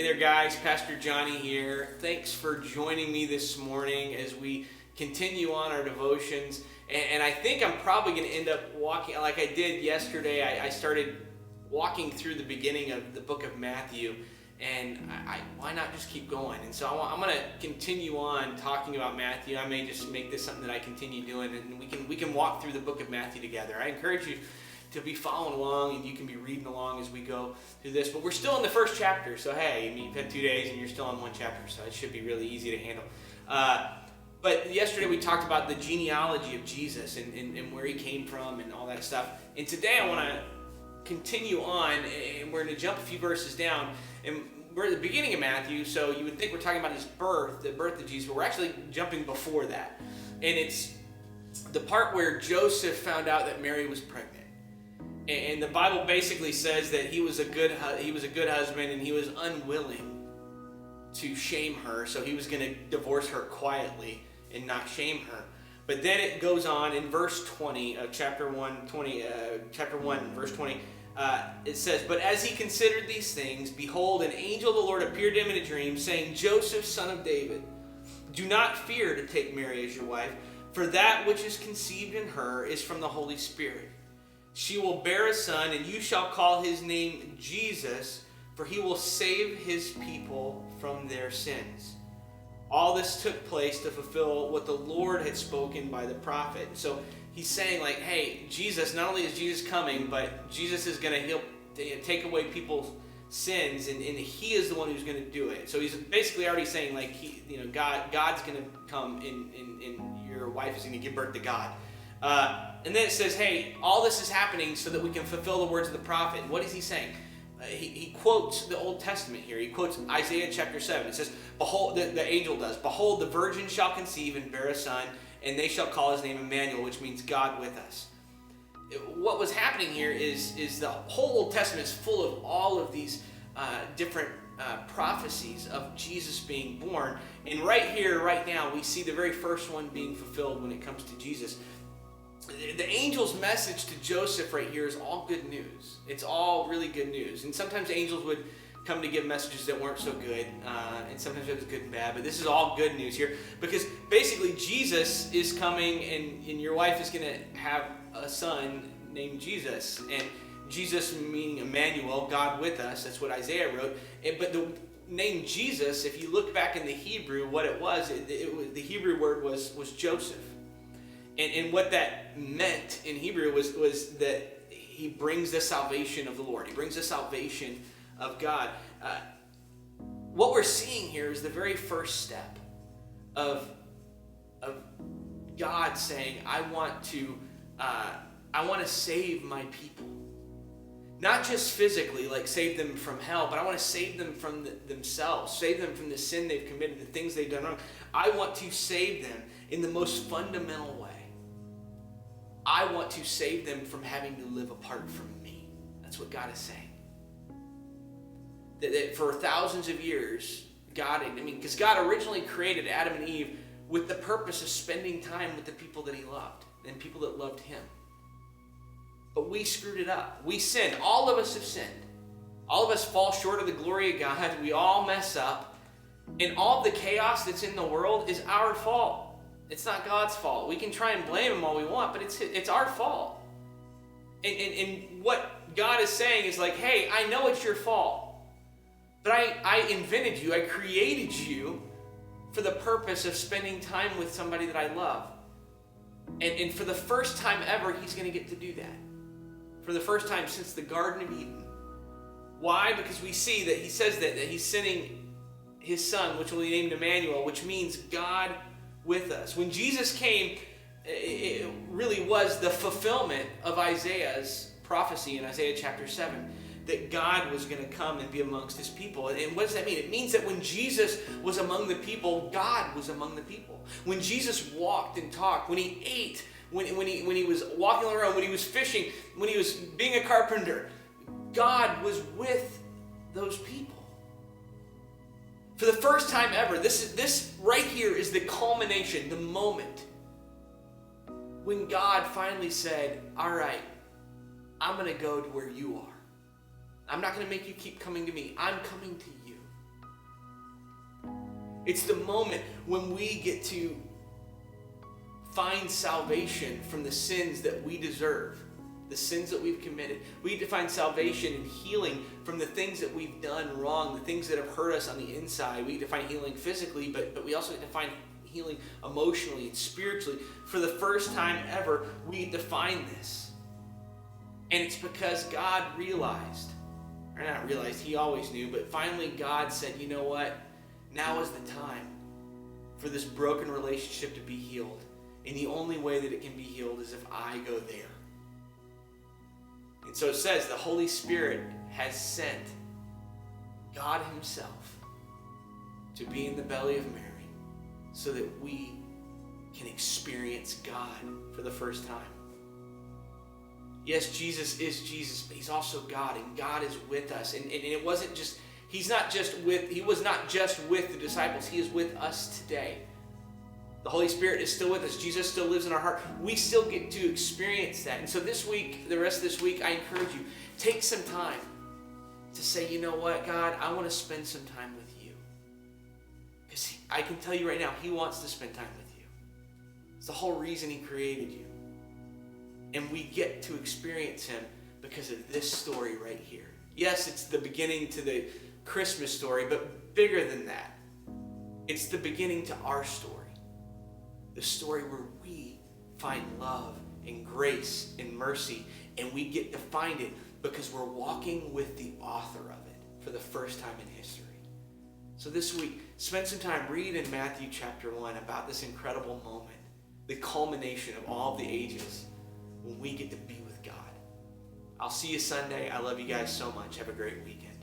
there, guys. Pastor Johnny here. Thanks for joining me this morning as we continue on our devotions. And I think I'm probably going to end up walking, like I did yesterday. I started walking through the beginning of the book of Matthew. And why not just keep going? And so I'm going to continue on talking about Matthew. I may just make this something that I continue doing, and we can walk through the book of Matthew together. I encourage you to be following along, and you can be reading along as we go through this. But we're still in the first chapter, so hey, I mean, you've had 2 days and you're still in one chapter, so it should be really easy to handle. But yesterday we talked about the genealogy of Jesus and where he came from and all that stuff. And today I want to continue on, and we're going to jump a few verses down. And we're at the beginning of Matthew, so you would think we're talking about his birth, the birth of Jesus, but we're actually jumping before that. And it's the part where Joseph found out that Mary was pregnant. And the Bible basically says that he was a good husband, and he was unwilling to shame her, so he was going to divorce her quietly and not shame her. But then it goes on in verse 20 of chapter 1, verse 20. It says, "But as he considered these things, behold, an angel of the Lord appeared to him in a dream, saying, Joseph, son of David, do not fear to take Mary as your wife, for that which is conceived in her is from the Holy Spirit. She will bear a son, and you shall call his name Jesus, for he will save his people from their sins." All this took place to fulfill what the Lord had spoken by the prophet. So he's saying, like, hey, Jesus, not only is Jesus coming, but Jesus is going to take away people's sins, and he is the one who's going to do it. So he's basically already saying, like, God's going to come, and your wife is going to give birth to God. And then it says, hey, all this is happening so that we can fulfill the words of the prophet. And what is he saying? He quotes the Old Testament here. He quotes Isaiah chapter 7. It says, behold, the angel does, "Behold, the virgin shall conceive and bear a son, and they shall call his name Emmanuel," which means God with us. What was happening here is the whole Old Testament is full of all of these different prophecies of Jesus being born. And right here, right now, we see the very first one being fulfilled when it comes to Jesus. The angel's message to Joseph right here is all good news. It's all really good news. And sometimes angels would come to give messages that weren't so good, and sometimes it was good and bad, but this is all good news here, because basically Jesus is coming, and your wife is going to have a son named Jesus. And Jesus meaning Emmanuel, God with us. That's what Isaiah wrote. But the name Jesus, if you look back in the Hebrew, what it was, the Hebrew word was Joseph. And what that meant in Hebrew was that he brings the salvation of the Lord. He brings the salvation of God. What we're seeing here is the very first step of God saying, I want to save my people. Not just physically, like save them from hell, but I want to save them from themselves, save them from the sin they've committed, the things they've done wrong. I want to save them in the most fundamental way. I want to save them from having to live apart from me. That's what God is saying. That for thousands of years, because God originally created Adam and Eve with the purpose of spending time with the people that he loved and people that loved him. But we screwed it up. We sinned. All of us have sinned. All of us fall short of the glory of God. We all mess up. And all the chaos that's in the world is our fault. It's not God's fault. We can try and blame him all we want, but it's our fault. And what God is saying is like, hey, I know it's your fault, but I invented you. I created you for the purpose of spending time with somebody that I love. And for the first time ever, he's going to get to do that. For the first time since the Garden of Eden. Why? Because we see that he says that he's sending his son, which will be named Emmanuel, which means God with us. When Jesus came, it really was the fulfillment of Isaiah's prophecy in Isaiah chapter 7, that God was going to come and be amongst his people. And what does that mean? It means that when Jesus was among the people, God was among the people. When Jesus walked and talked, when he ate, when he was walking around, when he was fishing, when he was being a carpenter, God was with those people. For the first time ever, this right here is the culmination, the moment when God finally said, all right, I'm going to go to where you are. I'm not going to make you keep coming to me. I'm coming to you. It's the moment when we get to find salvation from the sins that we deserve, the sins that we've committed. We get to find salvation and healing from the things that we've done wrong, the things that have hurt us on the inside. We get to find healing physically, but we also get to find healing emotionally and spiritually. For the first time ever, we get to find this. And it's because God realized, or not realized, he always knew, but finally God said, you know what? Now is the time for this broken relationship to be healed. And the only way that it can be healed is if I go there. And so it says the Holy Spirit has sent God himself to be in the belly of Mary so that we can experience God for the first time. Yes, Jesus is Jesus, but he's also God, and God is with us. And it wasn't just, he was not just with the disciples, he is with us today. The Holy Spirit is still with us. Jesus still lives in our heart. We still get to experience that. And so this week, the rest of this week, I encourage you, take some time to say, you know what, God, I want to spend some time with you. Because I can tell you right now, he wants to spend time with you. It's the whole reason he created you. And we get to experience him because of this story right here. Yes, it's the beginning to the Christmas story, but bigger than that. It's the beginning to our story. The story where we find love and grace and mercy, and we get to find it because we're walking with the author of it for the first time in history. So this week, spend some time, read in Matthew chapter 1 about this incredible moment, the culmination of all of the ages when we get to be with God. I'll see you Sunday. I love you guys so much. Have a great weekend.